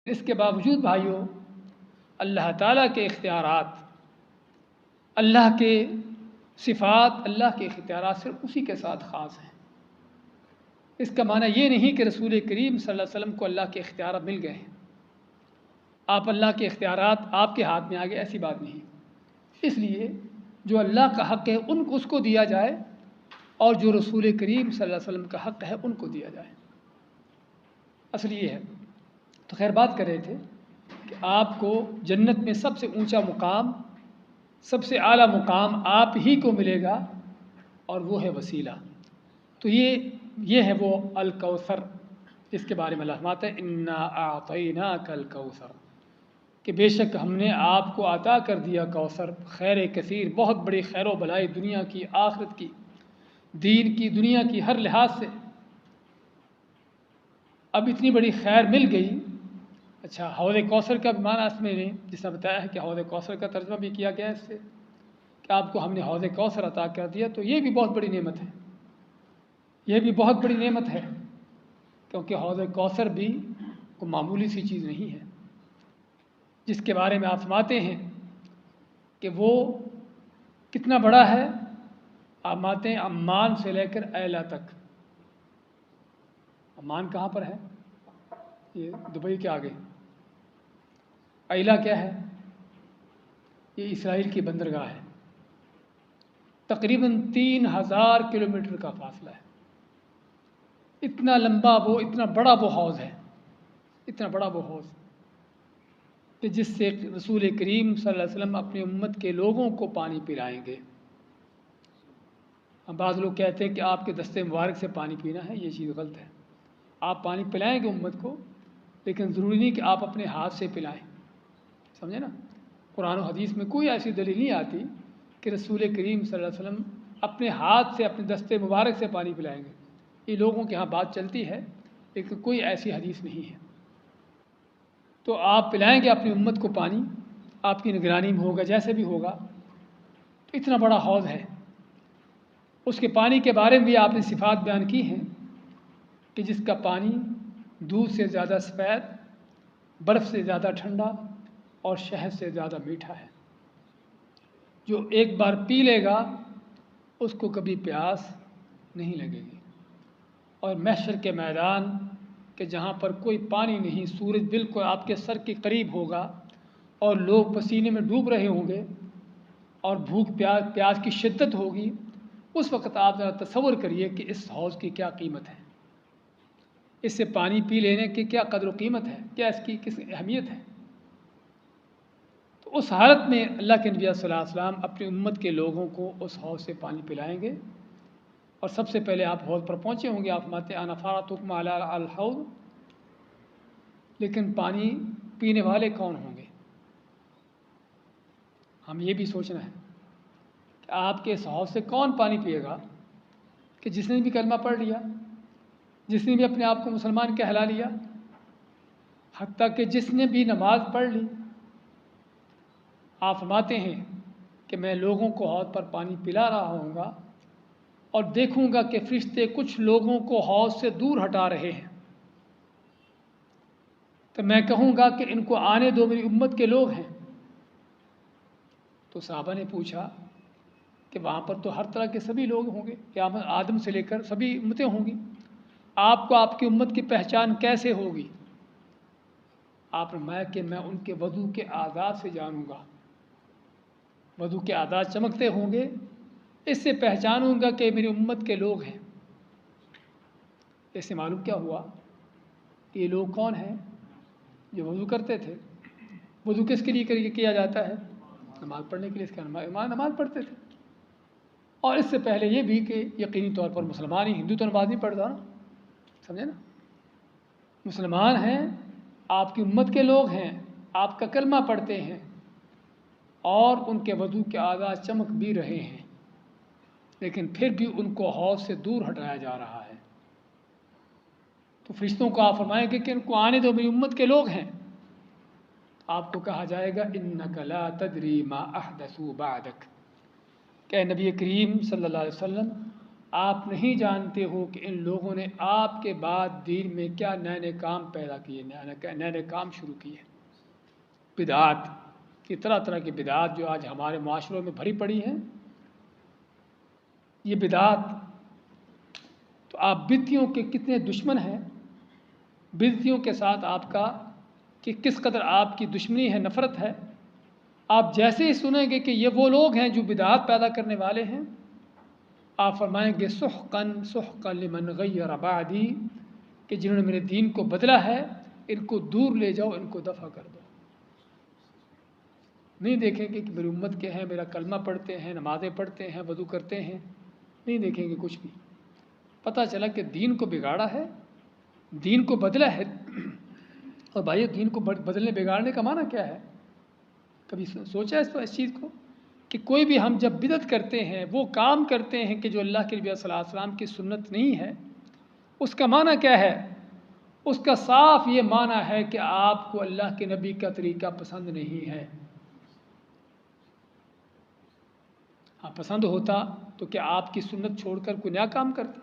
اس کے باوجود بھائیوں، اللہ تعالیٰ کے اختیارات، اللہ کے صفات، اللہ کے اختیارات صرف اسی کے ساتھ خاص ہیں۔ اس کا معنی یہ نہیں کہ رسول کریم صلی اللہ علیہ وسلم کو اللہ کے اختیارات مل گئے ہیں، آپ اللہ کے اختیارات آپ کے ہاتھ میں آ گئے، ایسی بات نہیں۔ اس لیے جو اللہ کا حق ہے اس کو دیا جائے، اور جو رسول کریم صلی اللہ علیہ وسلم کا حق ہے ان کو دیا جائے۔ اصل یہ ہے۔ تو خیر بات کر رہے تھے کہ آپ کو جنت میں سب سے اونچا مقام، سب سے اعلیٰ مقام آپ ہی کو ملے گا، اور وہ ہے وسیلہ۔ تو یہ ہے وہ الکوثر، جس کے بارے میں اللہ فرماتا ہے انا اعطیناک الکوثر، کہ بے شک ہم نے آپ کو عطا کر دیا کوثر، خیر کثیر، بہت بڑی خیر و بلائی، دنیا کی، آخرت کی، دین کی، دنیا کی ہر لحاظ سے۔ اب اتنی بڑی خیر مل گئی۔ اچھا، حوض کوثر کا بھی معنی اس میں نے جس نے بتایا ہے کہ حوض کوثر کا ترجمہ بھی کیا گیا ہے اس سے، کہ آپ کو ہم نے حوض کوثر عطا کر دیا، تو یہ بھی بہت بڑی نعمت ہے، یہ بھی بہت بڑی نعمت ہے، کیونکہ حوض کوثر بھی کوئی معمولی سی چیز نہیں ہے، جس کے بارے میں آپ فرماتے ہیں کہ وہ کتنا بڑا ہے۔ آپ فرماتے ہیں عمان سے لے کر ایلا تک۔ عمان کہاں پر ہے؟ یہ دبئی کے آگے۔ ایلا کیا ہے؟ یہ اسرائیل کی بندرگاہ ہے۔ تقریباً 3000 کلومیٹر کا فاصلہ ہے۔ اتنا لمبا وہ، اتنا بڑا وہ حوض ہے، اتنا بڑا وہ حوض، کہ جس سے رسول کریم صلی اللہ علیہ وسلم اپنی امت کے لوگوں کو پانی پلائیں گے۔ بعض لوگ کہتے ہیں کہ آپ کے دستے مبارک سے پانی پینا ہے، یہ چیز غلط ہے۔ آپ پانی پلائیں گے امت کو، لیکن ضروری نہیں کہ آپ اپنے ہاتھ سے پلائیں، سمجھے نا؟ قرآن و حدیث میں کوئی ایسی دلیل نہیں آتی کہ رسول کریم صلی اللہ علیہ وسلم اپنے ہاتھ سے، اپنے دستے مبارک سے پانی پلائیں گے۔ یہ لوگوں کے ہاں بات چلتی ہے، لیکن کوئی ایسی حدیث نہیں ہے۔ تو آپ پلائیں گے اپنی امت کو پانی، آپ کی نگرانی میں ہوگا، جیسے بھی ہوگا۔ تو اتنا بڑا حوض ہے، اس کے پانی کے بارے میں بھی آپ نے صفات بیان کی ہیں کہ جس کا پانی دودھ سے زیادہ سفید، برف سے زیادہ ٹھنڈا، اور شہد سے زیادہ میٹھا ہے۔ جو ایک بار پی لے گا اس کو کبھی پیاس نہیں لگے گی۔ اور محشر کے میدان کہ جہاں پر کوئی پانی نہیں، سورج بالکل آپ کے سر کے قریب ہوگا، اور لوگ پسینے میں ڈوب رہے ہوں گے، اور بھوک پیاس کی شدت ہوگی، اس وقت آپ ذرا تصور کریے کہ اس حوض کی کیا قیمت ہے، اس سے پانی پی لینے کی کیا قدر و قیمت ہے، کیا اس کی کس اہمیت ہے۔ تو اس حالت میں اللہ کے نبی صلی اللہ علیہ وسلم اپنی امت کے لوگوں کو اس حوض سے پانی پلائیں گے، اور سب سے پہلے آپ حوض پر پہنچے ہوں گے، آپ فرماتے ہیں انا فارطکم علی الحوض، لیکن پانی پینے والے کون ہوں گے؟ ہم یہ بھی سوچنا ہے کہ آپ کے اس حوض سے کون پانی پیے گا؟ کہ جس نے بھی کلمہ پڑھ لیا، جس نے بھی اپنے آپ کو مسلمان کہلا لیا، حتیٰ کہ جس نے بھی نماز پڑھ لی۔ آپ فرماتے ہیں کہ میں لوگوں کو حوض پر پانی پلا رہا ہوں گا، اور دیکھوں گا کہ فرشتے کچھ لوگوں کو حوض سے دور ہٹا رہے ہیں، تو میں کہوں گا کہ ان کو آنے دو، میری امت کے لوگ ہیں۔ تو صحابہ نے پوچھا کہ وہاں پر تو ہر طرح کے سبھی لوگ ہوں گے، قیامت آدم سے لے کر سبھی امتیں ہوں گی، آپ کو آپ کی امت کی پہچان کیسے ہوگی؟ آپ نے فرمایا کہ میں ان کے وضو کے اعضاء سے جانوں گا، وضو کے اعضاء چمکتے ہوں گے، اس سے پہچانوں گا کہ میری امت کے لوگ ہیں۔ اس سے معلوم کیا ہوا کہ یہ لوگ کون ہیں؟ جو وضو کرتے تھے۔ وضو کس کے لیے کیا جاتا ہے؟ نماز پڑھنے کے لیے، اس کا نماز پڑھتے تھے۔ اور اس سے پہلے یہ بھی کہ یقینی طور پر مسلمان ہی، ہندو تو نماز نہیں پڑھتا نا، سمجھے نا؟ مسلمان ہیں، آپ کی امت کے لوگ ہیں، آپ کا کلمہ پڑھتے ہیں، اور ان کے وضو کے اعضاء چمک بھی رہے ہیں، لیکن پھر بھی ان کو حوض سے دور ہٹایا جا رہا ہے۔ تو فرشتوں کو آپ فرمائیں گے کہ ان کو آنے دو، میری امت کے لوگ ہیں۔ آپ کو کہا جائے گا انک لا تدری ما احدثوا بعدک، کہ نبی کریم صلی اللہ علیہ وسلم آپ نہیں جانتے ہو کہ ان لوگوں نے آپ کے بعد دین میں کیا نئے نئے کام پیدا کیے، نئے نئے کام شروع کیے۔ بدعات کی طرح طرح کی بدعات جو آج ہمارے معاشروں میں بھری پڑی ہیں، یہ بدعات تو آپ بدعتوں کے کتنے دشمن ہیں، بدعتوں کے ساتھ آپ کا کہ کس قدر آپ کی دشمنی ہے، نفرت ہے۔ آپ جیسے ہی سنیں گے کہ یہ وہ لوگ ہیں جو بدعات پیدا کرنے والے ہیں، آپ فرمائیں گے سحقاً سحقاً لمن غیر بعدی، کہ جنہوں نے میرے دین کو بدلا ہے، ان کو دور لے جاؤ، ان کو دفع کر دو۔ نہیں دیکھیں گے کہ میری امت کے ہیں، میرا کلمہ پڑھتے ہیں، نمازیں پڑھتے ہیں، وضو کرتے ہیں، نہیں دیکھیں گے کچھ بھی۔ پتہ چلا کہ دین کو بگاڑا ہے، دین کو بدلا ہے۔ اور بھائی دین کو بدلنے بگاڑنے کا معنی کیا ہے؟ کبھی سوچا اس چیز کو کہ کوئی بھی ہم جب بدعت کرتے ہیں، وہ کام کرتے ہیں کہ جو اللہ کے نبی صلی اللہ علیہ وسلم کی سنت نہیں ہے، اس کا معنی کیا ہے؟ اس کا صاف یہ معنی ہے کہ آپ کو اللہ کے نبی کا طریقہ پسند نہیں ہے۔ ہاں پسند ہوتا تو کیا آپ کی سنت چھوڑ کر کوئی نیا کام کرتے؟